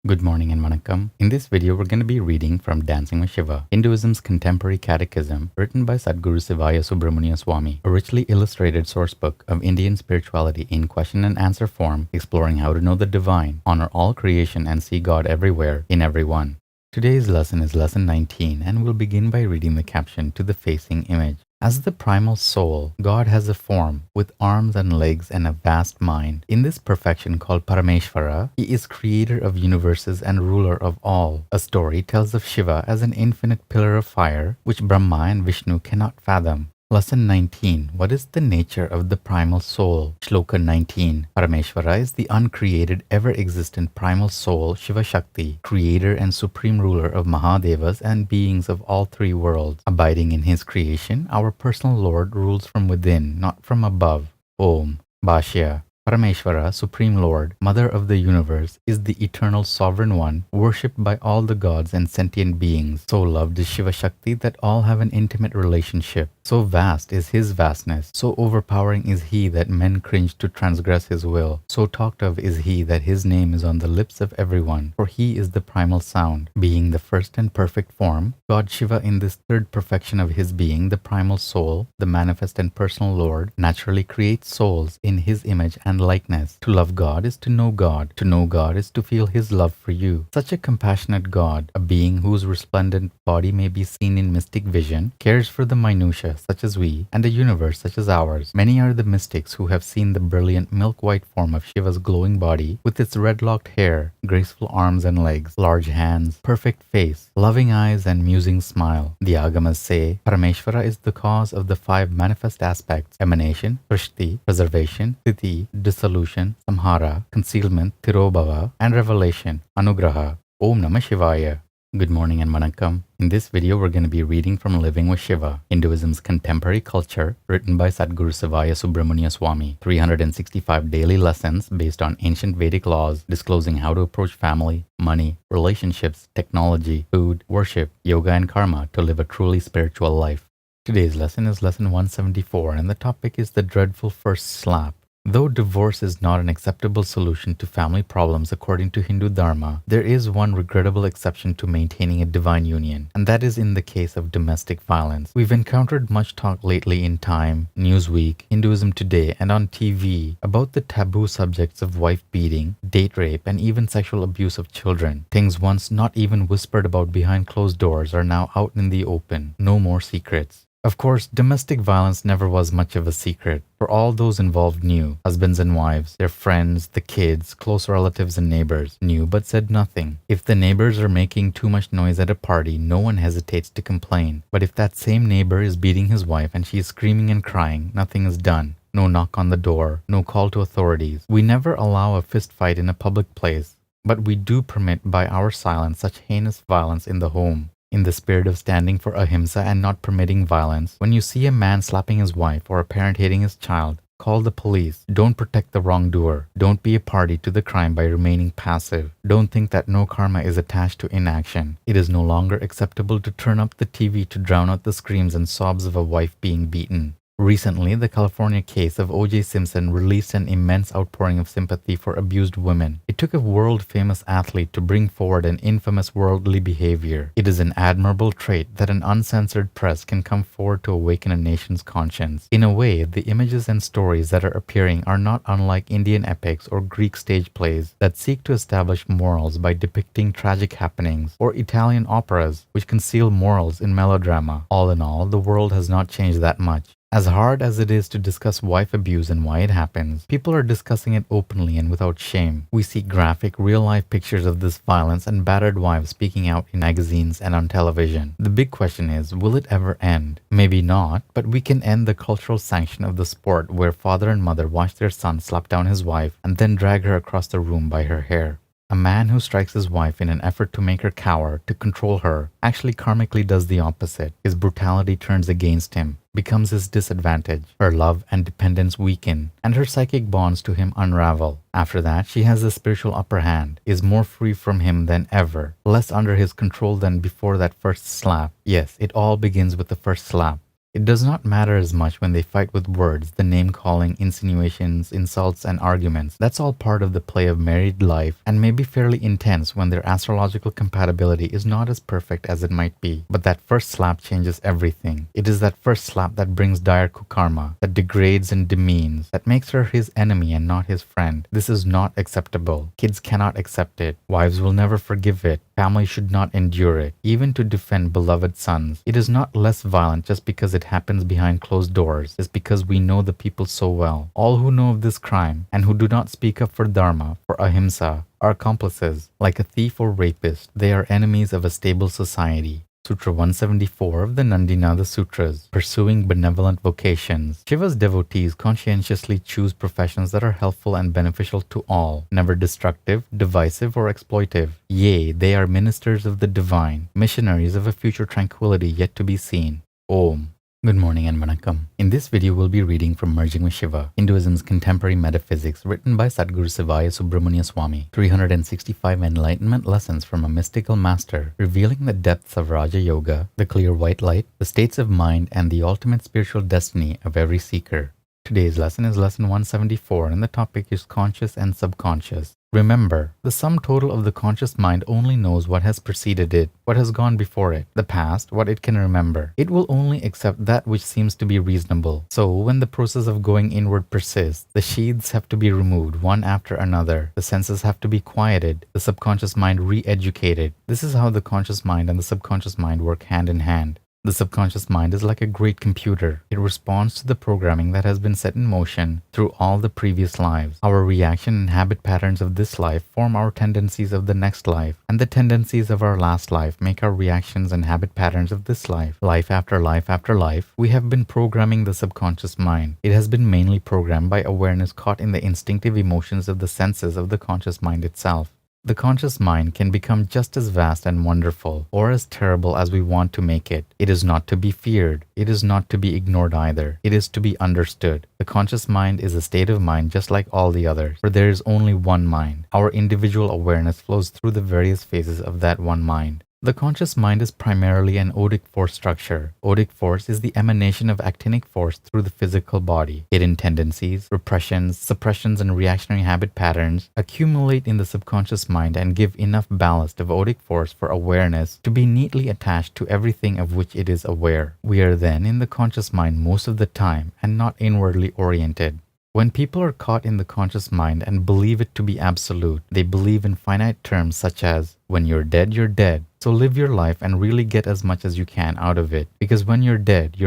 Good morning and vanakkam. In this video, we're going to be reading from Dancing with Shiva, Hinduism's contemporary catechism, written by Sadhguru Sivaya Subramania Swami, a richly illustrated sourcebook of Indian spirituality in question and answer form, exploring how to know the divine, honor all creation, and see God everywhere, in everyone. Today's lesson is lesson 19, and we'll begin by reading the caption to the facing image. As the primal soul, God has a form with arms and legs and a vast mind. In this perfection called Parameshvara, he is creator of universes and ruler of all. A story tells of Shiva as an infinite pillar of fire, which Brahma and Vishnu cannot fathom. Lesson 19. What is the nature of the primal soul? Shloka 19. Parameshvara is the uncreated, ever-existent primal soul, Siva-Shakti, creator and supreme ruler of Mahadevas and beings of all three worlds. Abiding in his creation, our personal Lord rules from within, not from above. Om. Bhashya. Parameshvara, Supreme Lord, Mother of the Universe, is the eternal sovereign one, worshipped by all the gods and sentient beings. So loved is Siva-Shakti that all have an intimate relationship. So vast is his vastness, so overpowering is he that men cringe to transgress his will. So talked of is he that his name is on the lips of everyone, for he is the primal sound. Being the first and perfect form, God Shiva in this third perfection of his being, the primal soul, the manifest and personal Lord, naturally creates souls in his image and likeness. To love God is to know God. To know God is to feel his love for you. Such a compassionate God, a being whose resplendent body may be seen in mystic vision, cares for the minutiae such as we, and a universe such as ours. Many are the mystics who have seen the brilliant milk-white form of Shiva's glowing body, with its red-locked hair, graceful arms and legs, large hands, perfect face, loving eyes, and musing smile. The Agamas say, Parameshvara is the cause of the five manifest aspects: emanation, prishti, preservation, sthiti, dissolution, samhara, concealment, tirobhava, and revelation, anugraha. Om Namah Shivaya. Good morning and vanakkam. In this video, we're going to be reading from Living with Shiva, Hinduism's contemporary culture, written by Sadhguru Sivaya Subramania Swami. 365 daily lessons based on ancient Vedic laws, disclosing how to approach family, money, relationships, technology, food, worship, yoga, and karma to live a truly spiritual life. Today's lesson is lesson 174, and the topic is the dreadful first slap. Though divorce is not an acceptable solution to family problems according to Hindu Dharma, there is one regrettable exception to maintaining a divine union, and that is in the case of domestic violence. We've encountered much talk lately in Time, Newsweek, Hinduism Today, and on TV about the taboo subjects of wife beating, date rape, and even sexual abuse of children. Things once not even whispered about behind closed doors are now out in the open. No more secrets. Of course, domestic violence never was much of a secret, for all those involved knew. Husbands and wives, their friends, the kids, close relatives and neighbors knew but said nothing. If the neighbors are making too much noise at a party, no one hesitates to complain. But if that same neighbor is beating his wife and she is screaming and crying, nothing is done. No knock on the door, no call to authorities. We never allow a fist fight in a public place, but we do permit by our silence such heinous violence in the home. In the spirit of standing for ahimsa and not permitting violence, when you see a man slapping his wife or a parent hitting his child, call the police. Don't protect the wrongdoer. Don't be a party to the crime by remaining passive. Don't think that no karma is attached to inaction. It is no longer acceptable to turn up the TV to drown out the screams and sobs of a wife being beaten. Recently, the California case of O.J. Simpson released an immense outpouring of sympathy for abused women. It took a world-famous athlete to bring forward an infamous worldly behavior. It is an admirable trait that an uncensored press can come forward to awaken a nation's conscience. In a way, the images and stories that are appearing are not unlike Indian epics or Greek stage plays that seek to establish morals by depicting tragic happenings, or Italian operas which conceal morals in melodrama. All in all, the world has not changed that much. As hard as it is to discuss wife abuse and why it happens, people are discussing it openly and without shame. We see graphic, real-life pictures of this violence and battered wives speaking out in magazines and on television. The big question is, will it ever end? Maybe not, but we can end the cultural sanction of the sport where father and mother watch their son slap down his wife and then drag her across the room by her hair. A man who strikes his wife in an effort to make her cower, to control her, actually karmically does the opposite. His brutality turns against him, becomes his disadvantage. Her love and dependence weaken, and her psychic bonds to him unravel. After that, she has the spiritual upper hand, is more free from him than ever, less under his control than before that first slap. Yes, it all begins with the first slap. It does not matter as much when they fight with words, the name-calling, insinuations, insults, and arguments. That's all part of the play of married life and may be fairly intense when their astrological compatibility is not as perfect as it might be. But that first slap changes everything. It is that first slap that brings dire kukarma, that degrades and demeans, that makes her his enemy and not his friend. This is not acceptable. Kids cannot accept it. Wives will never forgive it. Family should not endure it, even to defend beloved sons. It is not less violent just because it happens behind closed doors. It's because we know the people so well. All who know of this crime and who do not speak up for dharma, for ahimsa, are accomplices. Like a thief or rapist, they are enemies of a stable society. Sutra 174 of the Nandinada Sutras, Pursuing Benevolent Vocations. Shiva's devotees conscientiously choose professions that are helpful and beneficial to all, never destructive, divisive, or exploitive. Yea, they are ministers of the divine, missionaries of a future tranquility yet to be seen. Om. Good morning and vanakkam. In this video, we'll be reading from Merging with Shiva, Hinduism's Contemporary Metaphysics, written by Sadhguru Siva-Shakti Swami. 365 enlightenment lessons from a mystical master, revealing the depths of Raja Yoga, the clear white light, the states of mind, and the ultimate spiritual destiny of every seeker. Today's lesson is lesson 174, and the topic is conscious and subconscious. Remember, the sum total of the conscious mind only knows what has preceded it, what has gone before it, the past, what it can remember. It will only accept that which seems to be reasonable. So, when the process of going inward persists, the sheaths have to be removed one after another, the senses have to be quieted, the subconscious mind re-educated. This is how the conscious mind and the subconscious mind work hand in hand. The subconscious mind is like a great computer. It responds to the programming that has been set in motion through all the previous lives. Our reaction and habit patterns of this life form our tendencies of the next life, and the tendencies of our last life make our reactions and habit patterns of this life. Life after life after life, we have been programming the subconscious mind. It has been mainly programmed by awareness caught in the instinctive emotions of the senses of the conscious mind itself. The conscious mind can become just as vast and wonderful, or as terrible as we want to make it. It is not to be feared. It is not to be ignored either. It is to be understood. The conscious mind is a state of mind just like all the others, for there is only one mind. Our individual awareness flows through the various phases of that one mind. The conscious mind is primarily an odic force structure. Odic force is the emanation of actinic force through the physical body. Hidden tendencies, repressions, suppressions, and reactionary habit patterns accumulate in the subconscious mind and give enough ballast of odic force for awareness to be neatly attached to everything of which it is aware. We are then in the conscious mind most of the time and not inwardly oriented. When people are caught in the conscious mind and believe it to be absolute, they believe in finite terms such as, when you're dead, you're dead. So live your life and really get as much as you can out of it. Because when you're dead,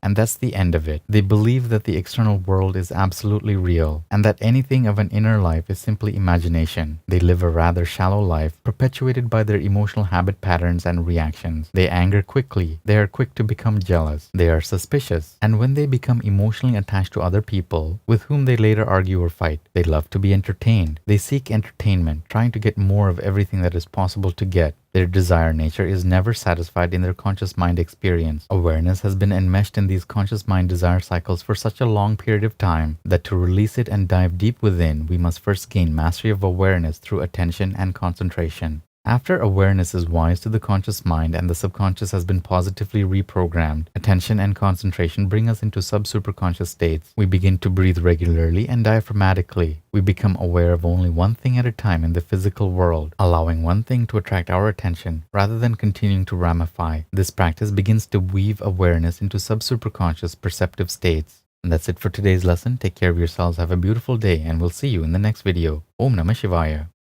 and that's the end of it. They believe that the external world is absolutely real, and that anything of an inner life is simply imagination. They live a rather shallow life, perpetuated by their emotional habit patterns and reactions. They anger quickly. They are quick to become jealous. They are suspicious. And when they become emotionally attached to other people, with whom they later argue or fight, they love to be entertained. They seek entertainment, trying to get more of everything that is possible to get. Their desire nature is never satisfied in their conscious mind experience. Awareness has been enmeshed in these conscious mind desire cycles for such a long period of time that to release it and dive deep within, we must first gain mastery of awareness through attention and concentration. After awareness is wise to the conscious mind and the subconscious has been positively reprogrammed, attention and concentration bring us into sub-superconscious states. We begin to breathe regularly and diaphragmatically. We become aware of only one thing at a time in the physical world, allowing one thing to attract our attention rather than continuing to ramify. This practice begins to weave awareness into sub-superconscious perceptive states. And that's it for today's lesson. Take care of yourselves, have a beautiful day, and we'll see you in the next video. Om Namah Shivaya.